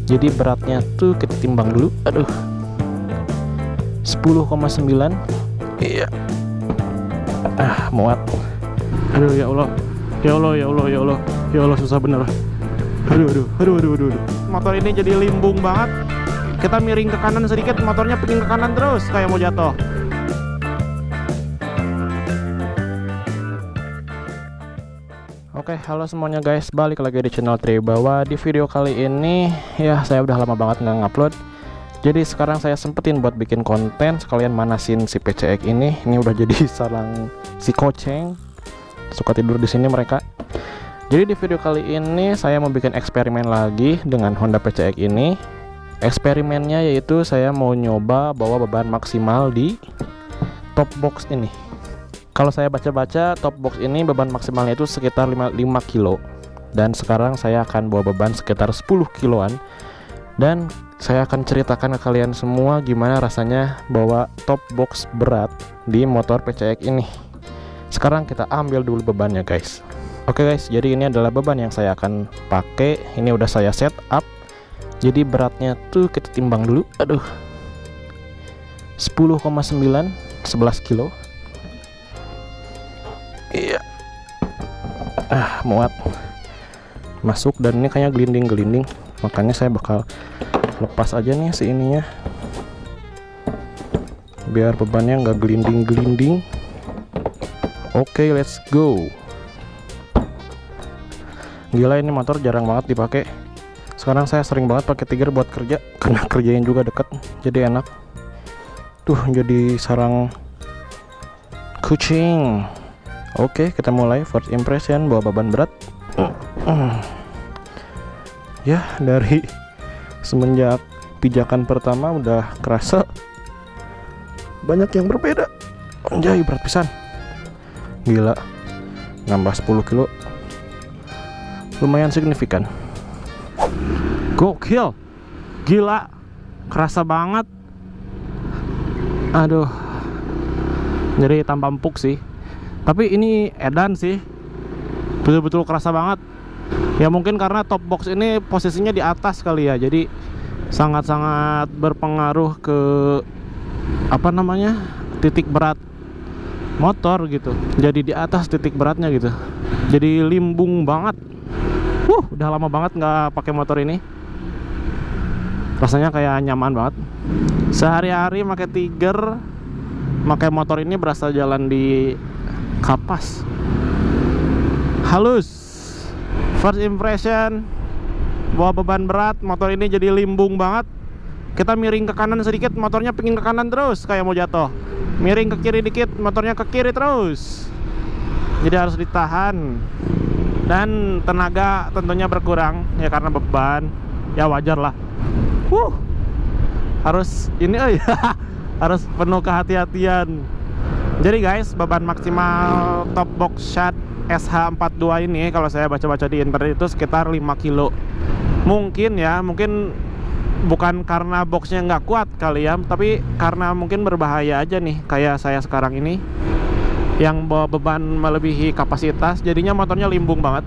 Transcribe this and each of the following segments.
Jadi beratnya tuh kita timbang dulu. Aduh, 10,9. Iya. Muat. Aduh, ya Allah. Ya Allah, ya Allah, ya Allah. Ya Allah, susah bener. Aduh. Motor ini jadi limbung banget. Kita miring ke kanan sedikit, motornya pingin ke kanan terus kayak mau jatuh. Oke, halo semuanya guys, balik lagi di channel Tribawa. Di video kali ini ya saya udah lama banget nggak ngupload. Jadi sekarang saya sempetin buat bikin konten sekalian manasin si PCX ini. Ini udah jadi sarang si koceng. Suka tidur di sini mereka. Jadi di video kali ini saya mau bikin eksperimen lagi dengan Honda PCX ini. Eksperimennya yaitu saya mau nyoba bawa beban maksimal di top box ini. Kalau saya baca-baca, top box ini beban maksimalnya itu sekitar 5 kilo. Dan sekarang saya akan bawa beban sekitar 10 kiloan. Dan saya akan ceritakan ke kalian semua gimana rasanya bawa top box berat di motor PCX ini. Sekarang kita ambil dulu bebannya guys. Oke guys, jadi ini adalah beban yang saya akan pakai. Ini udah saya set up. Jadi beratnya tuh kita timbang dulu. Aduh, 10,9, 11 kilo. Iya. Muat. Masuk, dan ini kayaknya gelinding-gelinding. Makanya saya bakal lepas aja nih si ininya, biar bebannya nggak gelinding-gelinding. Oke, let's go. Gila, ini motor jarang banget dipakai. Sekarang saya sering banget pakai Tiger buat kerja, karena kerjain juga deket, jadi enak. Tuh, jadi sarang kucing. Oke, kita mulai first impression bawa beban berat. Ya, dari semenjak pijakan pertama udah kerasa banyak yang berbeda. Anjay, berat pisan. Gila, nambah 10 kilo lumayan signifikan. Gokil, gila, kerasa banget. Aduh, jadi tambah empuk sih. Tapi ini edan sih, betul-betul kerasa banget. Ya mungkin karena top box ini posisinya di atas kali ya, jadi sangat-sangat berpengaruh ke apa namanya, titik berat motor gitu. Jadi di atas titik beratnya gitu. Jadi limbung banget. Udah lama banget nggak pakai motor ini. Rasanya kayak nyaman banget. Sehari-hari pakai Tiger, pakai motor ini berasa jalan di kapas. Halus. First impression bawa beban berat, motor ini jadi limbung banget. Kita miring ke kanan sedikit, motornya pingin ke kanan terus kayak mau jatuh. Miring ke kiri dikit, motornya ke kiri terus. Jadi harus ditahan. Dan tenaga tentunya berkurang ya karena beban. Ya wajar lah. Harus ini harus penuh kehati-hatian. Jadi guys, beban maksimal top box shot SH42 ini kalau saya baca-baca di internet itu sekitar 5 kilo. Mungkin bukan karena boxnya nggak kuat kali ya, tapi karena mungkin berbahaya aja nih, kayak saya sekarang ini yang bawa beban melebihi kapasitas, jadinya motornya limbung banget.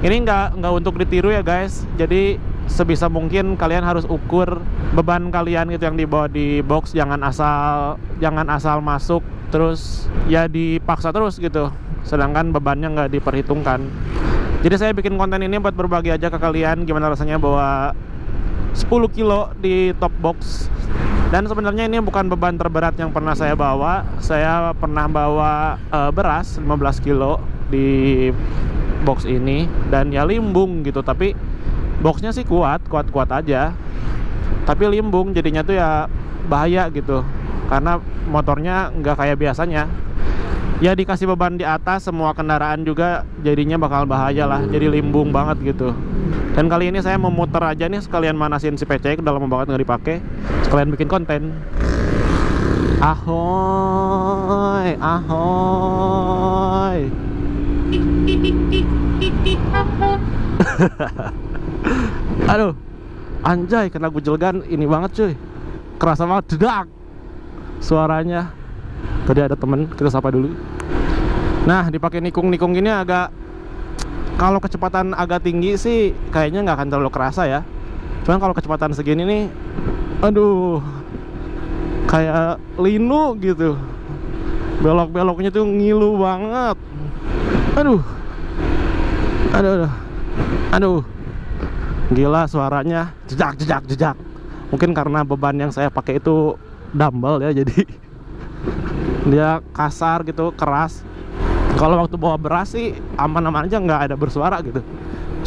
Ini nggak untuk ditiru ya guys. Jadi sebisa mungkin kalian harus ukur beban kalian gitu yang dibawa di box, jangan asal masuk terus ya dipaksa terus gitu, sedangkan bebannya nggak diperhitungkan. Jadi saya bikin konten ini buat berbagi aja ke kalian gimana rasanya bawa 10 kilo di top box. Dan sebenarnya ini bukan beban terberat yang pernah saya bawa. Saya pernah bawa beras 15 kilo di box ini, dan ya limbung gitu. Tapi boxnya sih kuat aja, tapi limbung jadinya tuh ya bahaya gitu, karena motornya nggak kayak biasanya. Ya dikasih beban di atas, semua kendaraan juga jadinya bakal bahaya lah, jadi limbung banget gitu. Dan kali ini saya mau muter aja nih, sekalian manasin si PCX, udah lama banget nggak dipakai, sekalian bikin konten. Ahoy, ahoy. Aduh, anjay, kena gujelgan ini banget cuy, kerasa banget, dedak suaranya. Tadi ada temen, kita sapa dulu. Nah, dipakai nikung ini agak, kalau kecepatan agak tinggi sih kayaknya nggak akan terlalu kerasa ya. Cuman kalau kecepatan segini nih, aduh, kayak linu gitu. Belok-beloknya tuh ngilu banget. Aduh. Aduh. Gila suaranya jejak. Mungkin karena beban yang saya pakai itu dumbbell ya, jadi dia kasar gitu, keras. Kalau waktu bawa beras sih aman-aman aja, nggak ada bersuara gitu.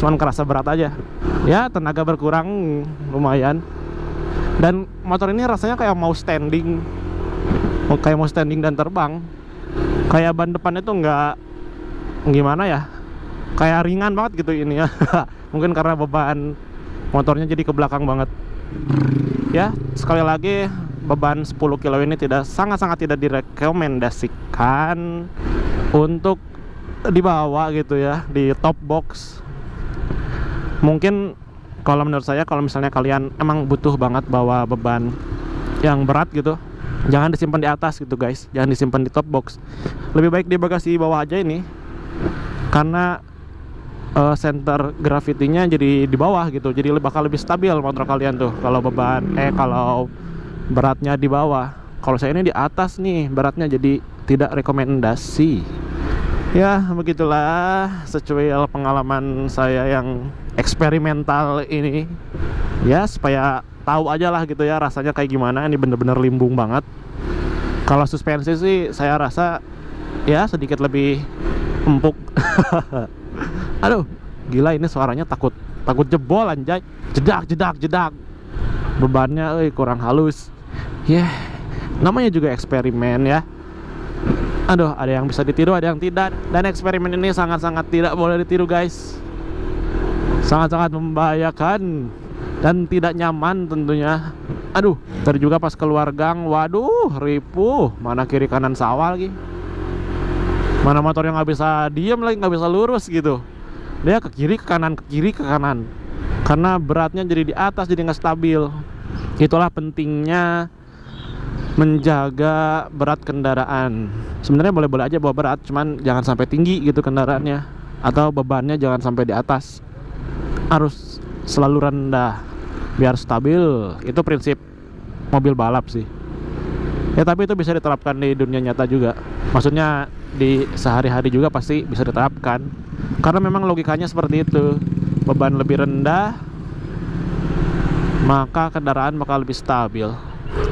Cuman kerasa berat aja. Ya tenaga berkurang lumayan. Dan motor ini rasanya kayak mau standing dan terbang. Kayak ban depannya tuh nggak, gimana ya, kayak ringan banget gitu ini ya. Mungkin karena beban motornya jadi ke belakang banget. Ya sekali lagi, beban 10 kilo ini sangat-sangat tidak direkomendasikan untuk dibawa gitu ya di top box. Mungkin kalau menurut saya, kalau misalnya kalian emang butuh banget bawa beban yang berat gitu, jangan disimpan di atas gitu guys, jangan disimpan di top box. Lebih baik di bagasi bawah aja ini, karena center gravitinya jadi di bawah gitu, jadi bakal lebih stabil motor kalian tuh kalau kalau beratnya di bawah. Kalau saya ini di atas nih beratnya, jadi tidak rekomendasi. Ya begitulah secuil pengalaman saya yang eksperimental ini ya, supaya tahu aja lah gitu ya rasanya kayak gimana. Ini bener-bener limbung banget. Kalau suspensi sih saya rasa ya sedikit lebih empuk. Aduh gila, ini suaranya takut jebol anjay. Jedak. Bebannya kurang halus ya. Namanya juga eksperimen ya. Aduh, ada yang bisa ditiru, ada yang tidak. Dan eksperimen ini sangat-sangat tidak boleh ditiru guys. Sangat-sangat membahayakan dan tidak nyaman tentunya. Aduh, tadi juga pas keluar gang, waduh, ripuh. Mana kiri kanan sawah lagi. Mana motor yang nggak bisa diem lagi, nggak bisa lurus gitu. Dia ke kiri, ke kanan. Karena beratnya jadi di atas, jadi nggak stabil. Itulah pentingnya menjaga berat kendaraan. Sebenarnya boleh-boleh aja bawa berat, cuman jangan sampai tinggi gitu kendaraannya, atau bebannya jangan sampai di atas. Harus selalu rendah biar stabil. Itu prinsip mobil balap sih. Ya tapi itu bisa diterapkan di dunia nyata juga. Maksudnya di sehari-hari juga pasti bisa diterapkan. Karena memang logikanya seperti itu. Beban lebih rendah, maka kendaraan bakal lebih stabil.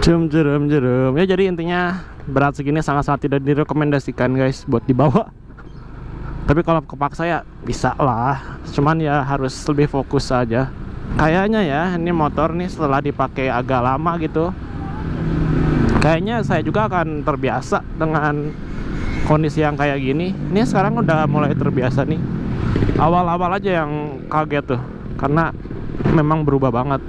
Jerum. Ya jadi intinya berat segini sangat-sangat tidak direkomendasikan guys buat dibawa. Tapi kalau kepaksa ya bisa lah. Cuman ya harus lebih fokus saja. Kayaknya ya ini motor nih setelah dipakai agak lama gitu, kayaknya saya juga akan terbiasa dengan kondisi yang kayak gini. Ini sekarang udah mulai terbiasa nih. Awal-awal aja yang kaget tuh, karena memang berubah banget.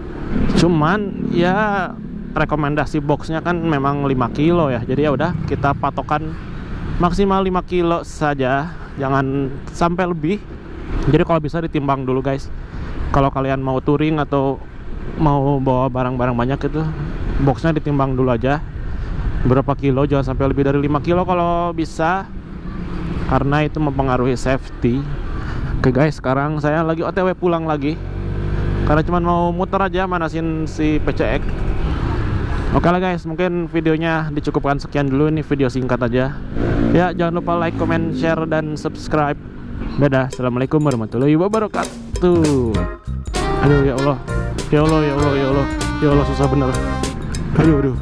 Cuman ya rekomendasi boxnya kan memang 5 kilo ya. Jadi ya udah kita patokan maksimal 5 kilo saja, jangan sampai lebih. Jadi kalau bisa ditimbang dulu guys. Kalau kalian mau touring atau mau bawa barang-barang banyak itu, boxnya ditimbang dulu aja berapa kilo, jangan sampai lebih dari 5 kilo kalau bisa, karena itu mempengaruhi safety. Oke guys, sekarang saya lagi OTW pulang lagi, karena cuma mau muter aja manasin si PCX. Oke lah guys, mungkin videonya dicukupkan sekian dulu. Ini video singkat aja ya. Jangan lupa like, comment, share, dan subscribe. Dadah, assalamualaikum warahmatullahi wabarakatuh. Aduh ya Allah, ya Allah, susah bener. Aduh.